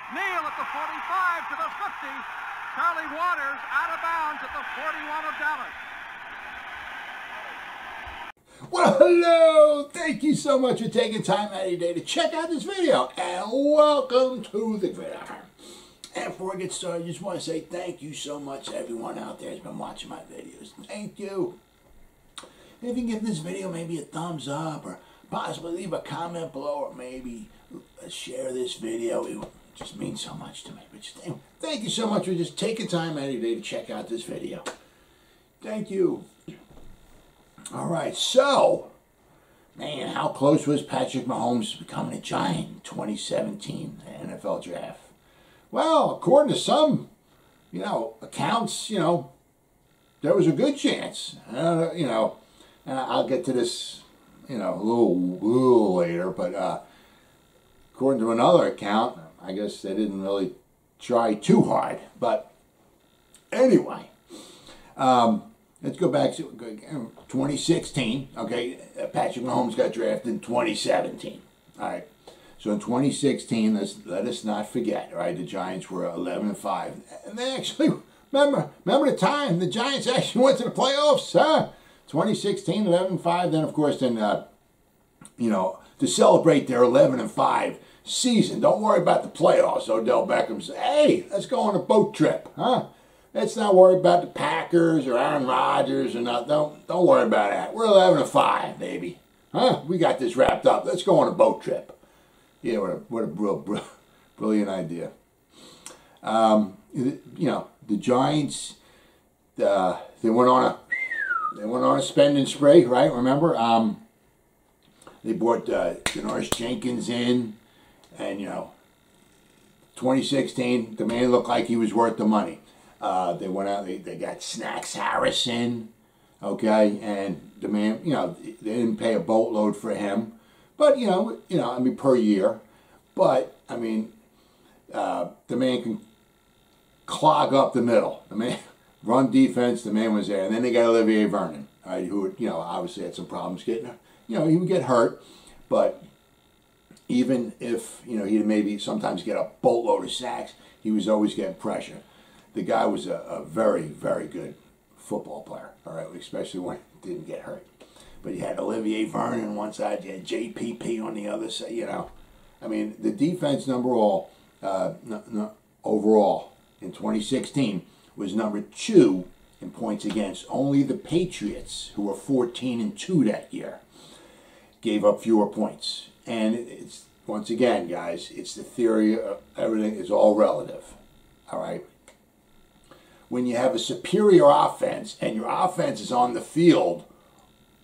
McNeil at the 45 to the 50. Charlie Waters out of bounds at the 41 of Dallas. Well, hello! Thank you so much for taking time out of your day to check out this video, and welcome to the Gridiron. And before I get started, I just want to say thank you so much to everyone out there who's been watching my videos. Thank you. And if you can give this video maybe a thumbs up, or possibly leave a comment below, or maybe share this video, it just means so much to me. But just thank you so much for just taking time out of your day to check out this video. Thank you. All right, so, man, how close was Patrick Mahomes becoming a Giant in 2017 NFL Draft? Well, according to some, accounts, there was a good chance. And I'll get to this, a little later. But according to another account, I guess they didn't really try too hard. But anyway, let's go back to 2016. Okay, Patrick Mahomes got drafted in 2017. All right. So in 2016, let us not forget, right? The Giants were 11-5, and they actually remember the time the Giants actually went to the playoffs, huh? 2016, 11-5. Then of course, to celebrate their 11-5 season. Don't worry about the playoffs. Odell Beckham said, "Hey, let's go on a boat trip, huh? Let's not worry about the Packers or Aaron Rodgers or nothing. Don't worry about that. We're 11-5, baby, huh? We got this wrapped up. Let's go on a boat trip." Yeah, what a brilliant idea. The Giants, they went on a spending spree, right? Remember, they brought Janoris Jenkins in, and 2016, the man looked like he was worth the money. They went out, they got Snacks Harrison, okay, and the man, they didn't pay a boatload for him. But, per year. But, the man can clog up the middle. The man, run defense, the man was there. And then they got Alijah Vera-Tucker, right, who, obviously had some problems getting, he would get hurt. But even if, he'd maybe sometimes get a boatload of sacks, he was always getting pressure. The guy was a very, very good football player, all right, especially when he didn't get hurt. But you had Alijah Vera-Tucker on one side, you had JPP on the other side, the defense overall in 2016 was number 2 in points against. Only the Patriots, who were 14-2 that year, gave up fewer points. And it's, once again, guys, it's the theory of everything is all relative, all right? When you have a superior offense and your offense is on the field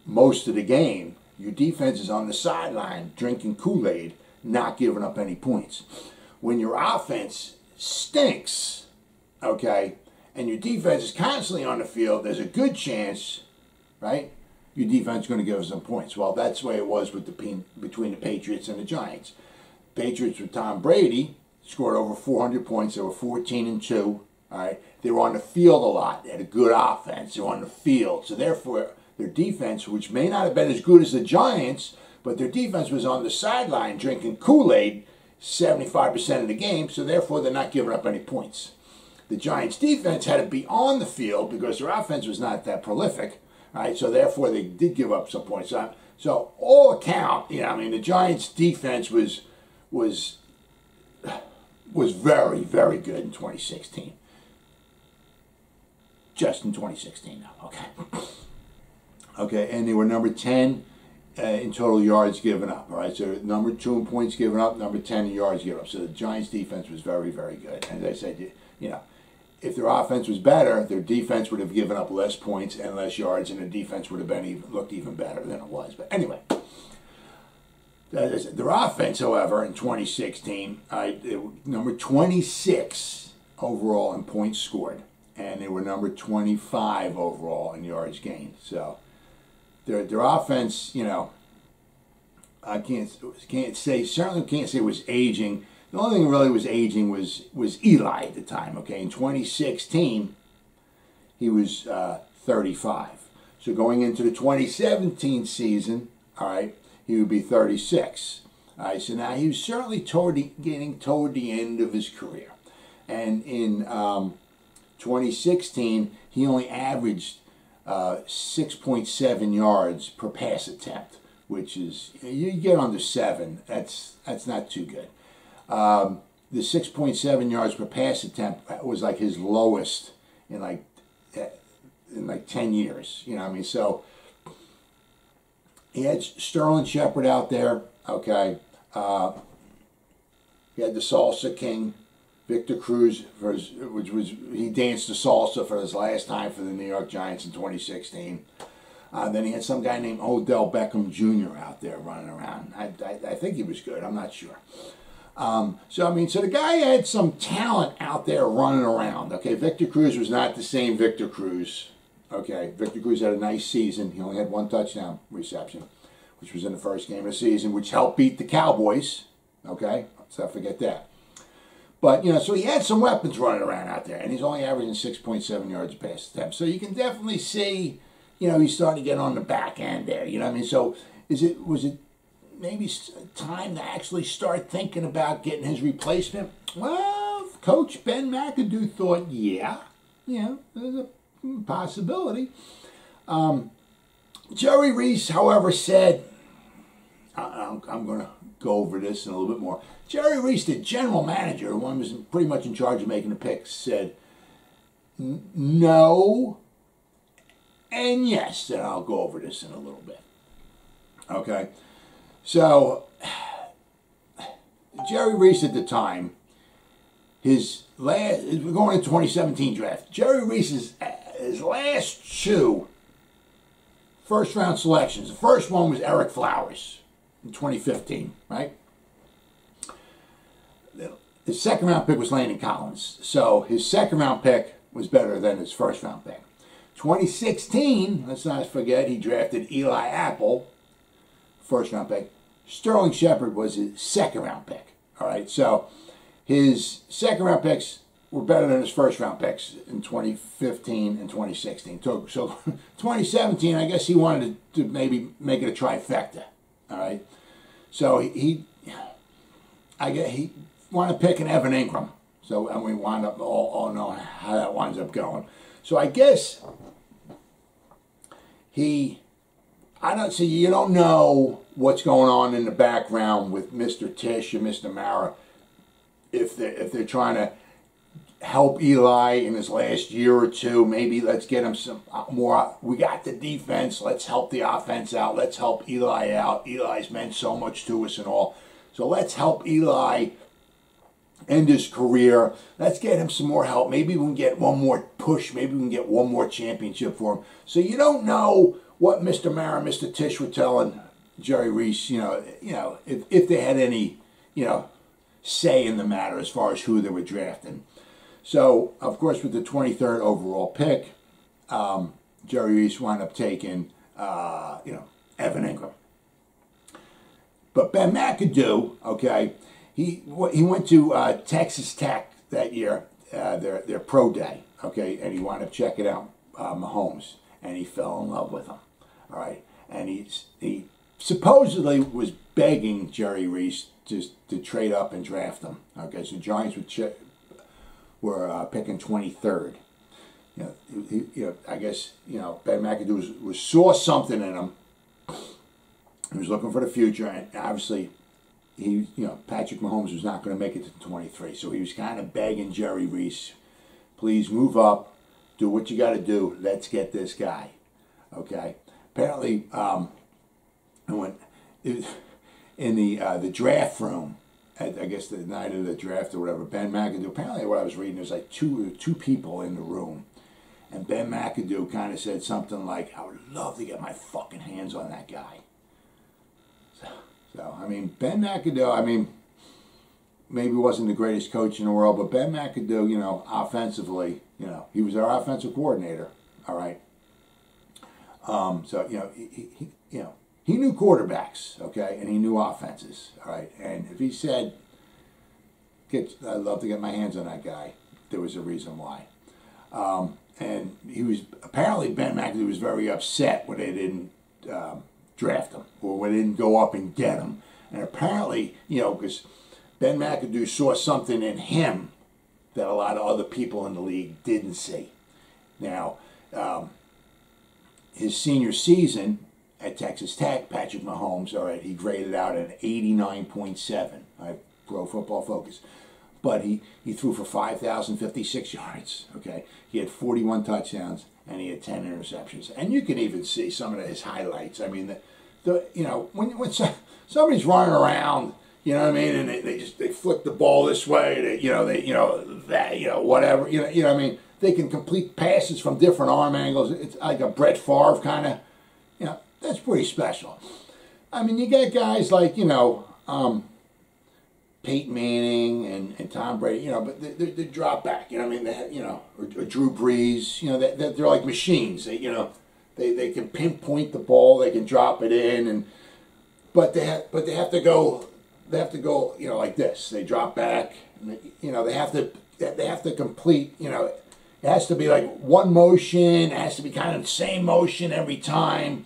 most of the game, your defense is on the sideline drinking Kool-Aid, not giving up any points. When your offense stinks, okay, and your defense is constantly on the field, there's a good chance, right, your defense is going to give us some points. Well, that's the way it was with between the Patriots and the Giants. Patriots with Tom Brady scored over 400 points. They were 14-2, all right. They were on the field a lot. They had a good offense. They were on the field. So therefore, their defense, which may not have been as good as the Giants, but their defense was on the sideline drinking Kool-Aid 75% of the game, so therefore they're not giving up any points. The Giants' defense had to be on the field because their offense was not that prolific, right? So therefore they did give up some points. So all account, the Giants' defense was very, very good in 2016. Just in 2016 now, okay. Okay, and they were number 10 in total yards given up, all right? So number 2 in points given up, number 10 in yards given up. So the Giants' defense was very, very good. And as I said, if their offense was better, their defense would have given up less points and less yards, and their defense would have looked even better than it was. But anyway, their offense, however, in 2016, they were number 26 overall in points scored, and they were number 25 overall in yards gained. So their offense, I certainly can't say was aging. The only thing that really was aging was Eli at the time. Okay, in 2016, he was 35. So going into the 2017 season, all right, he would be 36. All right, so now he was certainly getting toward the end of his career. And in 2016, he only averaged 6.7 yards per pass attempt, which is, you get under 7, that's not too good. The 6.7 yards per pass attempt was like his lowest in like 10 years. You know what I mean? So he had Sterling Shepard out there, okay. He had the Salsa King, Victor Cruz, he danced the salsa for his last time for the New York Giants in 2016. Then he had some guy named Odell Beckham Jr. out there running around. I think he was good. I'm not sure. So the guy had some talent out there running around. Okay, Victor Cruz was not the same Victor Cruz. Okay, Victor Cruz had a nice season. He only had 1 touchdown reception, which was in the first game of the season, which helped beat the Cowboys. Okay, let's not forget that. But, so he had some weapons running around out there, and he's only averaging 6.7 yards a pass attempt. So you can definitely see, he's starting to get on the back end there. You know what I mean? So was it maybe time to actually start thinking about getting his replacement? Well, Coach Ben McAdoo thought, there's a possibility. Jerry Reese, however, said, I'm going to go over this in a little bit more. Jerry Reese, the general manager, the one who was pretty much in charge of making the picks, said no and yes, and I'll go over this in a little bit. Okay, so Jerry Reese at the time, we're going to 2017 draft. Jerry Reese's his last 2 first-round selections. The first one was Eric Flowers in 2015, right? His second-round pick was Landon Collins. So his second-round pick was better than his first-round pick. 2016, let's not forget, he drafted Eli Apple, first-round pick. Sterling Shepard was his second-round pick. All right, so his second-round picks were better than his first-round picks in 2015 and 2016. So 2017, I guess he wanted to maybe make it a trifecta. All right, so he wanted to pick an Evan Ingram. So, and we wound up all knowing how that winds up going. So I guess you don't know what's going on in the background with Mr. Tisch and Mr. Mara if they're trying to help Eli in his last year or two. Maybe let's get him some more. We got the defense. Let's help the offense out. Let's help Eli out. Eli's meant so much to us and all. So let's help Eli end his career. Let's get him some more help. Maybe we can get one more push. Maybe we can get one more championship for him. So you don't know what Mr. Mara and Mr. Tisch were telling Jerry Reese, if they had any, say in the matter as far as who they were drafting. So, of course, with the 23rd overall pick, Jerry Reese wound up taking, Evan Ingram. But Ben McAdoo, okay, he went to Texas Tech that year, their pro day, okay, and he wound up checking out Mahomes, and he fell in love with him, all right, and he supposedly was begging Jerry Reese to trade up and draft him, okay, so Giants were picking 23rd. I guess Ben McAdoo saw something in him. He was looking for the future, and obviously, Patrick Mahomes was not going to make it to 23. So he was kind of begging Jerry Reese, please move up, do what you got to do. Let's get this guy. Okay. Apparently, in the draft room, I guess the night of the draft or whatever, Ben McAdoo, apparently what I was reading, there's like two people in the room. And Ben McAdoo kind of said something like, I would love to get my fucking hands on that guy. So, Ben McAdoo, maybe wasn't the greatest coach in the world, but Ben McAdoo, offensively, he was our offensive coordinator, all right? So, he knew quarterbacks, okay, and he knew offenses, all right? And if he said, I'd love to get my hands on that guy, there was a reason why. And apparently Ben McAdoo was very upset when they didn't draft him, or when they didn't go up and get him. And apparently, you know, because Ben McAdoo saw something in him that a lot of other people in the league didn't see. Now, his senior season at Texas Tech, Patrick Mahomes, all right, he graded out at 89.7, right, Pro Football Focus. But he threw for 5,056 yards, okay? He had 41 touchdowns, and he had 10 interceptions. And you can even see some of his highlights. I mean, you know, when somebody's running around, you know what I mean, and they flick the ball this way, whatever, you know what I mean. They can complete passes from different arm angles. It's like a Brett Favre kind of, you know, that's pretty special. I mean, you got guys like, you know, Peyton Manning and Tom Brady, you know, but they drop back, you know what I mean? They have, you know, or Drew Brees, you know, they're like machines. They, you know, they can pinpoint the ball, they can drop it in, but they have to go, you know, like this. They drop back, you know, they have to complete, you know, it has to be like one motion, it has to be kind of the same motion every time.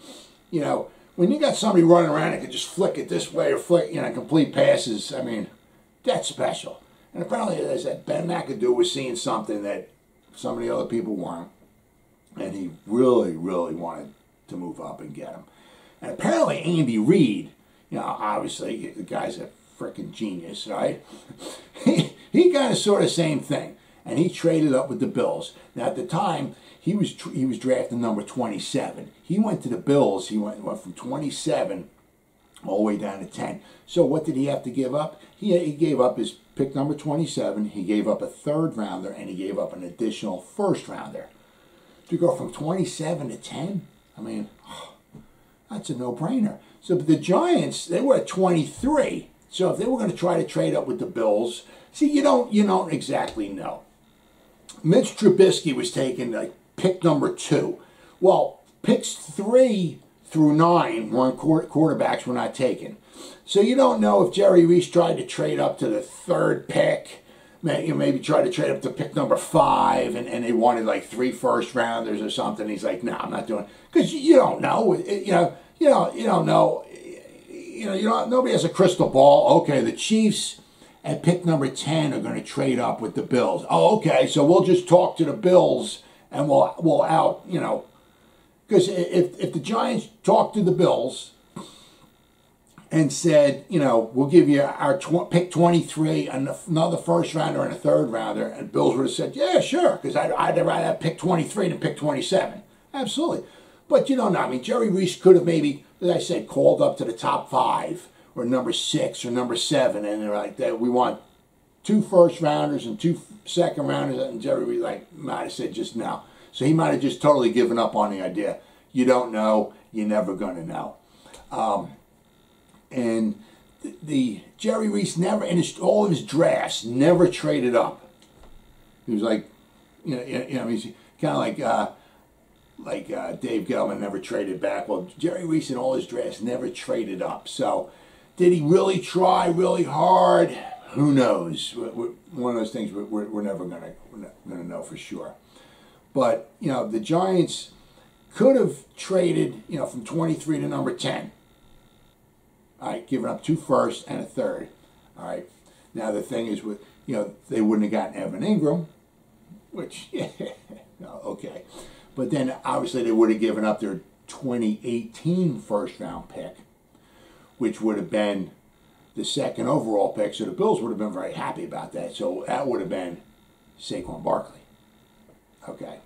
You know, when you got somebody running around that can just flick it this way or flick, you know, complete passes, I mean, that's special. And apparently, as I said, Ben McAdoo was seeing something that some of the other people weren't. And he really, really wanted to move up and get him. And apparently, Andy Reid, you know, obviously, the guy's a freaking genius, right? he got a sort of same thing. And he traded up with the Bills. Now, at the time, he was drafted number 27. He went to the Bills. He went from 27 all the way down to 10. So what did he have to give up? He gave up his pick number 27. He gave up a third rounder, and he gave up an additional first rounder. To go from 27 to 10, I mean, that's a no-brainer. So the Giants, they were at 23. So if they were going to try to trade up with the Bills, see, you don't exactly know. Mitch Trubisky was taken like pick number 2. Well, picks 3 through 9 weren't quarterbacks were not taken. So you don't know if Jerry Reese tried to trade up to the 3rd pick, maybe try to trade up to pick number 5, and they wanted like 3 first rounders or something. He's like, no, I'm not doing it. Because you don't know. You don't know. Nobody has a crystal ball. Okay, the Chiefs at pick number 10 are going to trade up with the Bills. Oh, okay, so we'll just talk to the Bills and we'll out, you know. Because if the Giants talk to the Bills and said, you know, we'll give you our pick 23, another first rounder and a third rounder, and Bills would have said, yeah, sure, because I'd rather have pick 23 than pick 27. Absolutely. But you don't know. I mean, Jerry Reese could have maybe, as I said, called up to the top 5 or number 6 or number 7, and they're like, we want 2 first rounders and 2 second rounders, and Jerry Reese might have said just no. So he might have just totally given up on the idea. You don't know, you're never going to know. And the Jerry Reese never, in all of his drafts, never traded up. He was like, you know, he's kind of like Dave Gettleman never traded back. Well, Jerry Reese in all his drafts never traded up. So did he really try really hard? Who knows? One of those things we're never going to know for sure. But, you know, the Giants could have traded, you know, from 23 to number 10. All right, giving up 2 firsts and a third. All right. Now the thing is, you know, they wouldn't have gotten Evan Ingram, which, yeah, no, okay. But then obviously they would have given up their 2018 first round pick, which would have been the 2nd overall pick. So the Bills would have been very happy about that. So that would have been Saquon Barkley. Okay.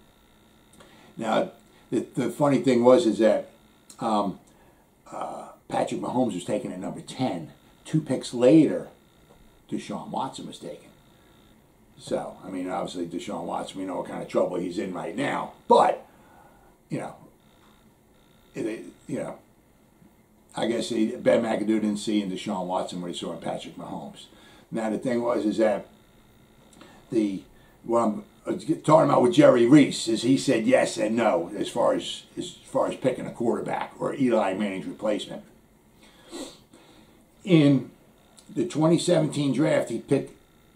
Now, the funny thing is that Patrick Mahomes was taken at number 10. 2 picks later, Deshaun Watson was taken. So, I mean, obviously, Deshaun Watson, we know what kind of trouble he's in right now. But, you know, I guess Ben McAdoo didn't see in Deshaun Watson what he saw in Patrick Mahomes. Now, the thing is that what I'm talking about with Jerry Reese is he said yes and no as far as picking a quarterback or Eli Manning's replacement. In the 2017 draft, he picked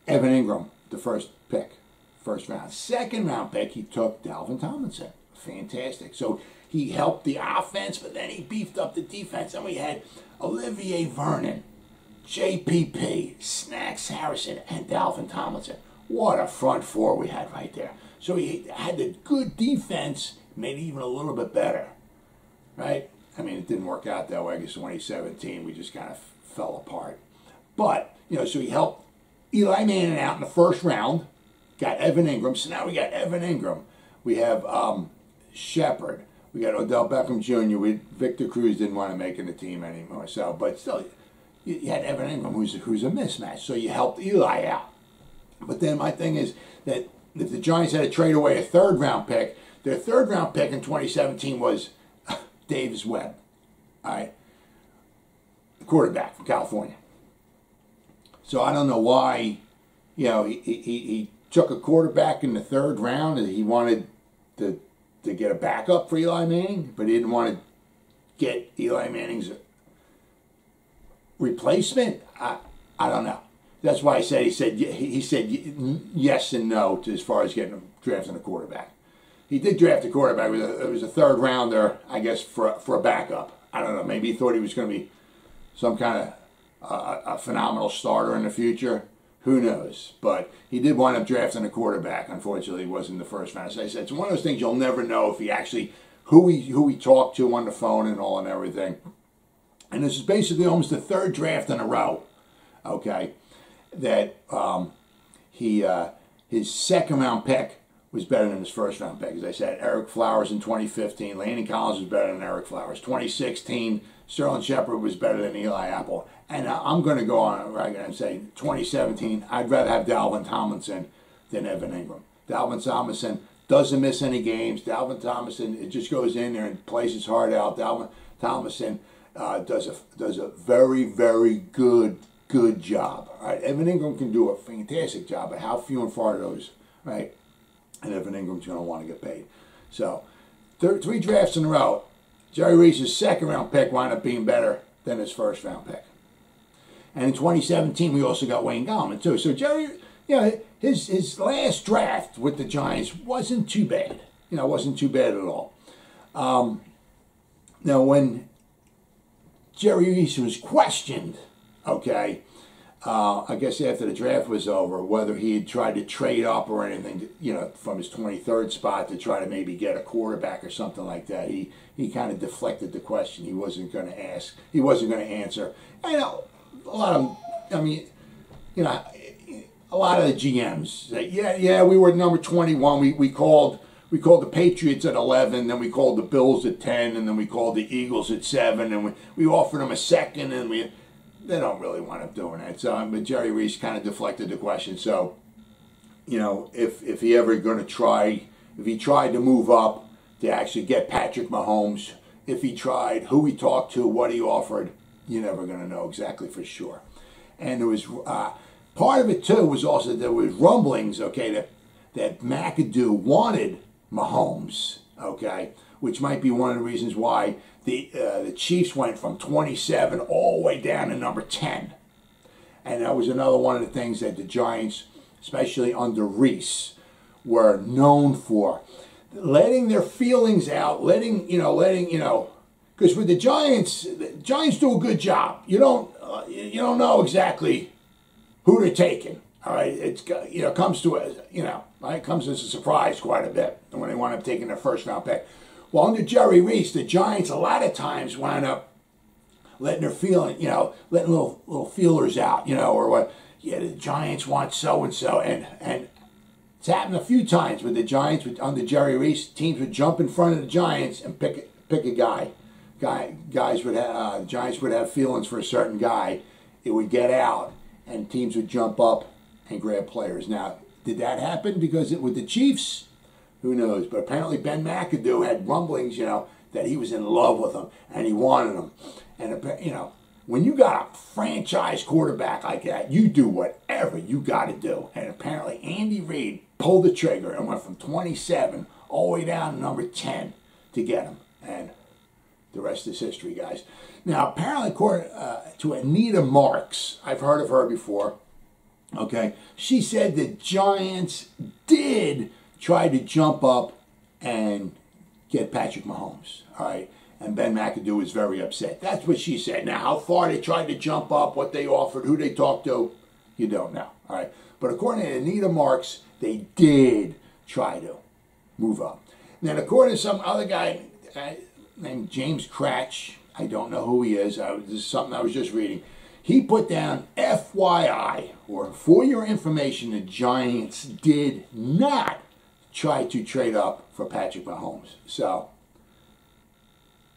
Evan Ingram, the first round. 2nd round pick, he took Dalvin Tomlinson. Fantastic. So he helped the offense, but then he beefed up the defense. And we had Olivier Vernon, JPP, Snacks Harrison, and Dalvin Tomlinson. What a front four we had right there. So he had the good defense, made it even a little bit better, right? I mean, it didn't work out that way. I guess in 2017, we just kind of fell apart. But, you know, so he helped Eli Manning out in the first round, got Evan Ingram. So now we got Evan Ingram. We have Shepard. We got Odell Beckham Jr. Victor Cruz didn't want to make it in the team anymore. So, but still, you had Evan Ingram, who's a mismatch. So you helped Eli out. But then my thing is that if the Giants had to trade away a third-round pick, their third-round pick in 2017 was Davis Webb, all right, the quarterback from California. So I don't know why, you know, he took a quarterback in the third round and he wanted to get a backup for Eli Manning, but he didn't want to get Eli Manning's replacement. I don't know. That's why he said yes and no to as far as drafting a quarterback. He did draft a quarterback. It was a third rounder, I guess, for a backup. I don't know. Maybe he thought he was going to be some kind of a phenomenal starter in the future. Who knows? But he did wind up drafting a quarterback. Unfortunately, he wasn't the first round. As I said, it's one of those things you'll never know if he actually who he talked to on the phone and all and everything. And this is basically almost the third draft in a row. Okay, that his second round pick was better than his first round pick. As I said, Eric Flowers in 2015, Landon Collins was better than Eric Flowers. 2016, Sterling Shepard was better than Eli Apple. And I'm going to go on right and say 2017, I'd rather have Dalvin Tomlinson than Evan Ingram. Dalvin Tomlinson doesn't miss any games. Dalvin Tomlinson, it just goes in there and plays his heart out. Dalvin Tomlinson does a very, very good job. All right, Evan Ingram can do a fantastic job, but how few and far those, right? And Evan Ingram's going to want to get paid. So, three drafts in a row. Jerry Reese's second round pick wound up being better than his first round pick. And in 2017, we also got Wayne Gallman too. So Jerry, you know, his last draft with the Giants wasn't too bad. You know, wasn't too bad at all. Now, when Jerry Reese was questioned, okay, I guess after the draft was over, whether he had tried to trade up or anything, you know, from his 23rd spot to try to maybe get a quarterback or something like that. He kind of deflected the question. He wasn't going to ask. He wasn't going to answer. And a lot of, I mean, you know, a lot of the GMs say, yeah, we were number 21. We called the Patriots at 11, then we called the Bills at 10, and then we called the Eagles at 7, and we offered them a second, and they don't really wind up doing that. So, but Jerry Reese kind of deflected the question. So, you know, if he ever going to try, if he tried to move up to actually get Patrick Mahomes, if he tried, who he talked to, what he offered, you're never going to know exactly for sure. And there was part of it too was also there was rumblings, okay, that McAdoo wanted Mahomes, okay, which might be one of the reasons why the Chiefs went from 27 all the way down to number 10. And that was another one of the things that the Giants, especially under Reese, were known for. Letting their feelings out, letting, because with the Giants do a good job. You don't know exactly who they're taking. All right, it's comes to right, comes as a surprise quite a bit when they wind up taking their first round pick. Well, under Jerry Reese, the Giants a lot of times wind up letting their feeling, letting little feelers out, or what. Yeah, the Giants want so and so, and it's happened a few times with the Giants under Jerry Reese. Teams would jump in front of the Giants and pick a guy. Giants would have feelings for a certain guy. It would get out, and teams would jump up and grab players. Now, did that happen because with the Chiefs? Who knows? But apparently Ben McAdoo had rumblings, that he was in love with him and he wanted him. And, when you got a franchise quarterback like that, you do whatever you got to do. And apparently Andy Reid pulled the trigger and went from 27 all the way down to number 10 to get him. And the rest is history, guys. Now, apparently, according to Anita Marks, I've heard of her before, okay, she said the Giants did try to jump up and get Patrick Mahomes, all right? And Ben McAdoo was very upset. That's what she said. Now, how far they tried to jump up, what they offered, who they talked to, you don't know. All right. But according to Anita Marks, they did try to move up. And then according to some other guy named James Cratch, I don't know who he is. This is something I was just reading. He put down FYI, or for your information, the Giants did not try to trade up for Patrick Mahomes. So,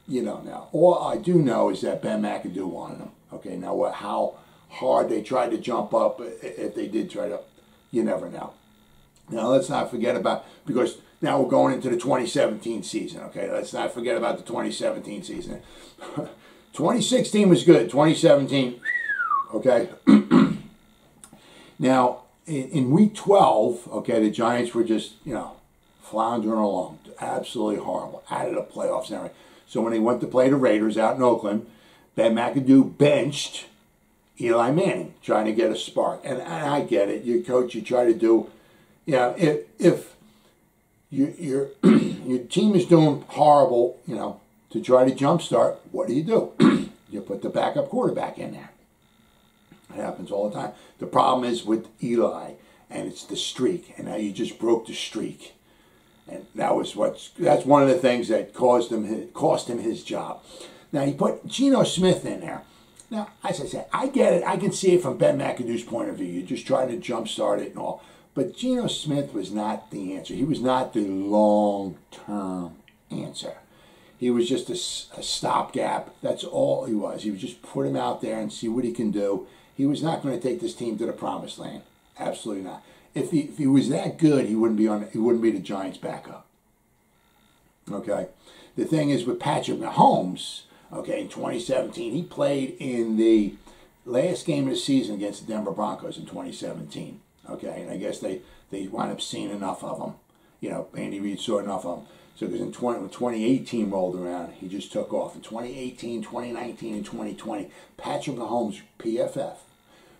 you don't know. All I do know is that Ben McAdoo wanted him. Okay, now how hard they tried to jump up, if they did try to, you never know. Now, let's not forget about, because now we're going into the 2017 season, okay? Let's not forget about the 2017 season. 2016 was good. 2017, okay? Now, in week 12, okay, the Giants were just, floundering along. Absolutely horrible. Out of the playoffs and everything. So when they went to play the Raiders out in Oakland, Ben McAdoo benched Eli Manning, trying to get a spark. And I get it. Your coach, you try to do, if your team is doing horrible, to try to jumpstart, what do? You put the backup quarterback in there. It happens all the time. The problem is with Eli, and it's the streak. And now you just broke the streak. And that's one of the things that cost him his job. Now, he put Geno Smith in there. Now, as I said, I get it. I can see it from Ben McAdoo's point of view. You're just trying to jumpstart it and all. But Geno Smith was not the answer. He was not the long-term answer. He was just a stopgap. That's all he was. He was just put him out there and see what he can do. He was not going to take this team to the promised land. Absolutely not. If he was that good, he wouldn't be the Giants' backup. Okay. The thing is with Patrick Mahomes, okay, in 2017, he played in the last game of the season against the Denver Broncos in 2017. Okay, and I guess they wound up seeing enough of him. Andy Reid saw enough of him. So because when 2018 rolled around, he just took off. In 2018, 2019, and 2020, Patrick Mahomes, PFF,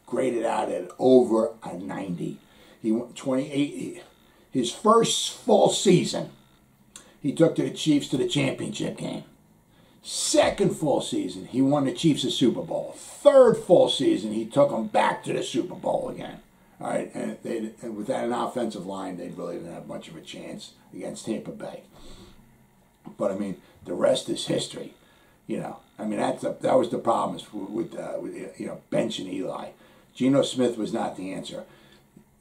graded out at over a 90. He went 28. His first full season, he took the Chiefs to the championship game. Second full season, he won the Chiefs a Super Bowl. Third full season, he took them back to the Super Bowl again. All right, and without an offensive line, they really didn't have much of a chance against Tampa Bay. But I mean, the rest is history. That was the problem with benching Eli. Geno Smith was not the answer.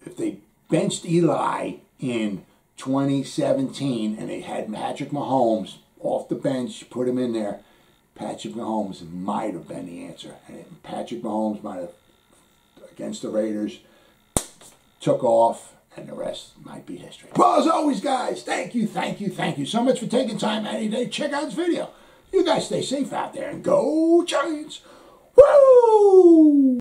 If they benched Eli in 2017 and they had Patrick Mahomes off the bench, put him in there, Patrick Mahomes might have been the answer. And Patrick Mahomes might have, against the Raiders, took off, and the rest might be history. Well, as always, guys, thank you so much for taking time out of your day. Check out this video. You guys stay safe out there and go Giants. Woo!